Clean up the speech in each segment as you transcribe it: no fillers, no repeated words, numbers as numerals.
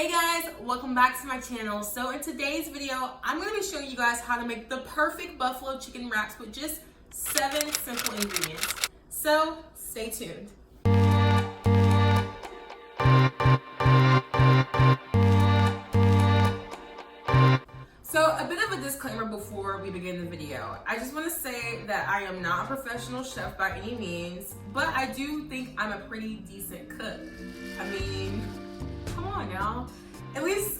Hey guys, welcome back to my channel. So in today's video, I'm going to be showing you guys how to make the perfect buffalo chicken wraps with just 7 simple ingredients. So stay tuned. So a bit of a disclaimer before we begin the video. I just want to say that I am not a professional chef by any means, but I do think I'm a pretty decent cook. I mean, come on now. At least,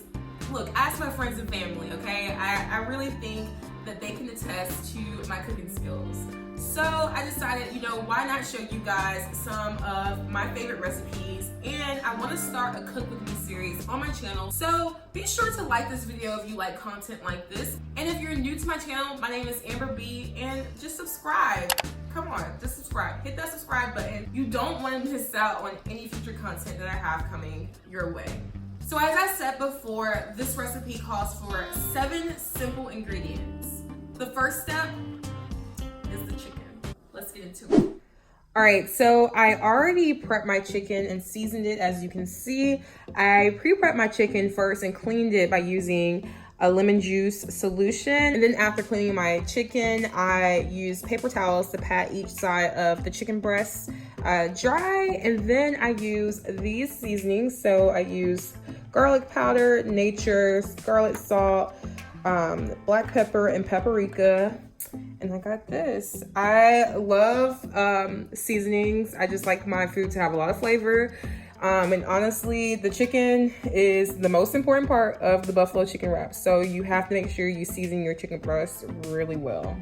look, ask my friends and family, okay? I really think that they can attest to my cooking skills. So I decided, why not show you guys some of my favorite recipes, and I want to start a Cook With Me series on my channel. So be sure to like this video if you like content like this. And if you're new to my channel, my name is Amber B, and just subscribe. Come on, just subscribe. Hit that subscribe button. You don't want to miss out on any future content that I have coming your way. So as I said before, this recipe calls for 7 simple ingredients. The first step is the chicken. Let's get into it. All right, so I already prepped my chicken and seasoned it. As you can see, I pre-prepped my chicken first and cleaned it by using a lemon juice solution. And then after cleaning my chicken, I used paper towels to pat each side of the chicken breast dry. And then I use these seasonings. So I use garlic powder, nature's garlic salt, black pepper, and paprika. And I got this. I love seasonings. I just like my food to have a lot of flavor. And honestly, the chicken is the most important part of the buffalo chicken wrap. So you have to make sure you season your chicken breast really well.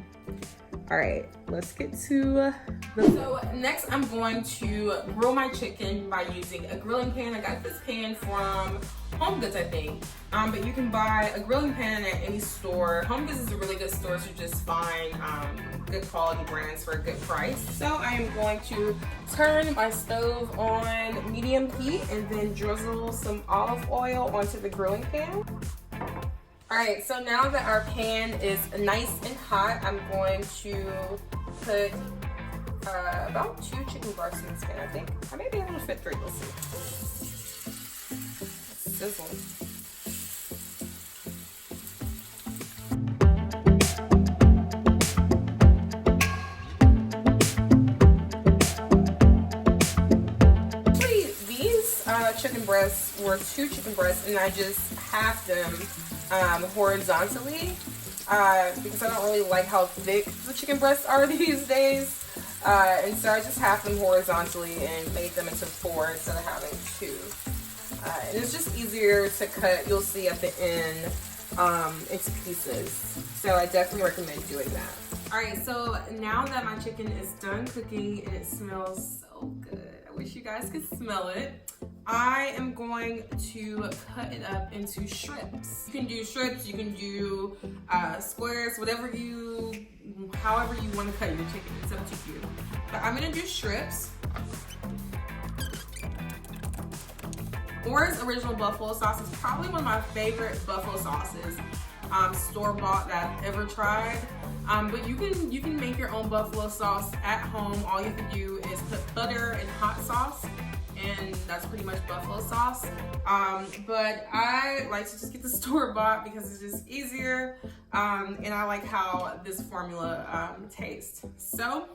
All right, let's get to So next I'm going to grill my chicken by using a grilling pan. I got this pan from Home Goods, I think. But you can buy a grilling pan at any store. Home Goods is a really good store to just find good quality brands for a good price. So I am going to turn my stove on medium heat and then drizzle some olive oil onto the grilling pan. All right, so now that our pan is nice and hot, I'm going to put about 2 chicken breasts in this pan, I think. I may be able to fit 3, we'll see. Sizzle. Actually, these chicken breasts were 2 chicken breasts, and I just halved them horizontally because I don't really like how thick the chicken breasts are these days. And so I just halved them horizontally and made them into 4 instead of having 2. And it's just easier to cut, you'll see at the end, into pieces. So I definitely recommend doing that. All right, so now that my chicken is done cooking and it smells so good, I wish you guys could smell it, I am going to cut it up into strips. You can do strips, you can do squares, however you want to cut your chicken, it's up to you. But I'm gonna do strips. Laura's Original Buffalo Sauce is probably one of my favorite buffalo sauces, store-bought that I've ever tried. But you can make your own buffalo sauce at home. All you have to do is put butter and hot sauce, and that's pretty much buffalo sauce. But I like to just get the store-bought because it's just easier, and I like how this formula tastes. So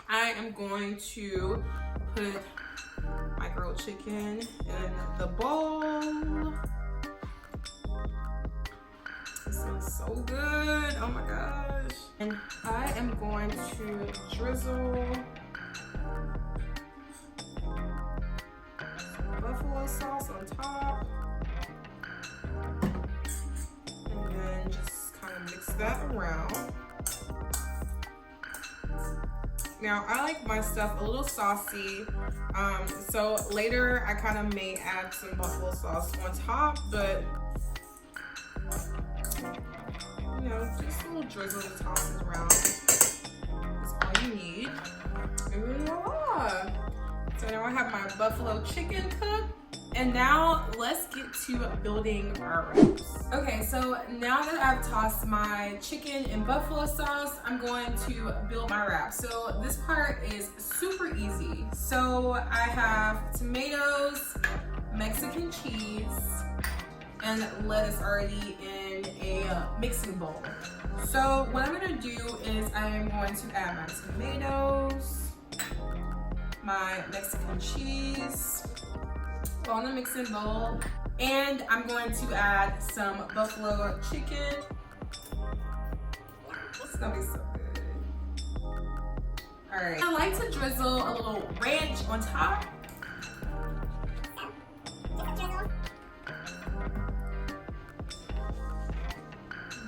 I am going to put my grilled chicken in the bowl. It smells so good, oh my gosh. And I am going to drizzle some buffalo sauce on top. And then just kind of mix that around. Now, I like my stuff a little saucy, so later I kind of may add some buffalo sauce on top, but just a little drizzle and toss around is all you need. And voila! So now I have my buffalo chicken cooked, and now let's get to building our wraps. Okay, so now that I've tossed my chicken in buffalo sauce, I'm going to build my wrap. So this part is super easy. So I have tomatoes, Mexican cheese, and lettuce already in a mixing bowl. So what I'm gonna do is I am going to add my tomatoes, my Mexican cheese on the mixing bowl, and I'm going to add some buffalo chicken. It's gonna be so good. All right, I like to drizzle a little ranch on top.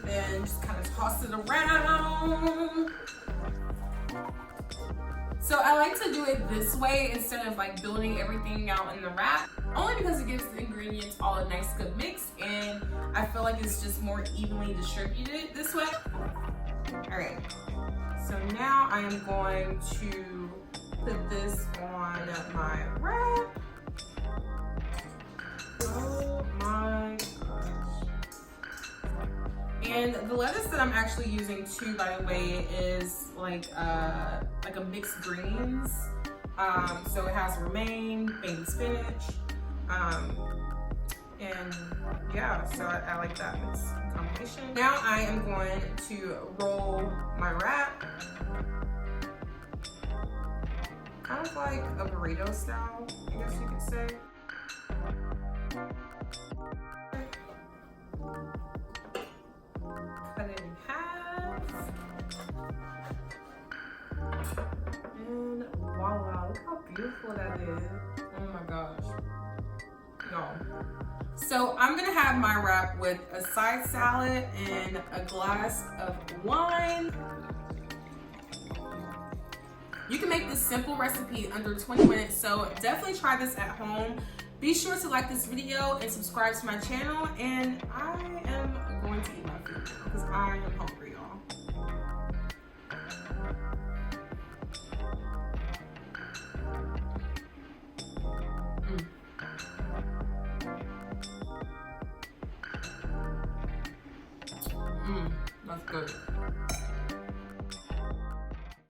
Then just kind of toss it around. So I like to do it this way instead of like building everything out in the wrap, only because it gives the ingredients all a nice good mix, and I feel like it's just more evenly distributed this way. All right, so now I am going to put this on my wrap. Oh my gosh. And the lettuce that I'm actually using too, by the way, is like a mixed greens. So it has romaine, baby spinach, and yeah, so I like that mixed combination. Now I am going to roll my wrap, kind of like a burrito style, I guess you could say. Cut it in half. And voila, look how beautiful that is. Oh my gosh. No. So I'm gonna have my wrap with a side salad and a glass of wine. You can make this simple recipe under 20 minutes, so definitely try this at home. Be sure to like this video and subscribe to my channel, and I am going to eat my food now because I am hungry, y'all. That's good.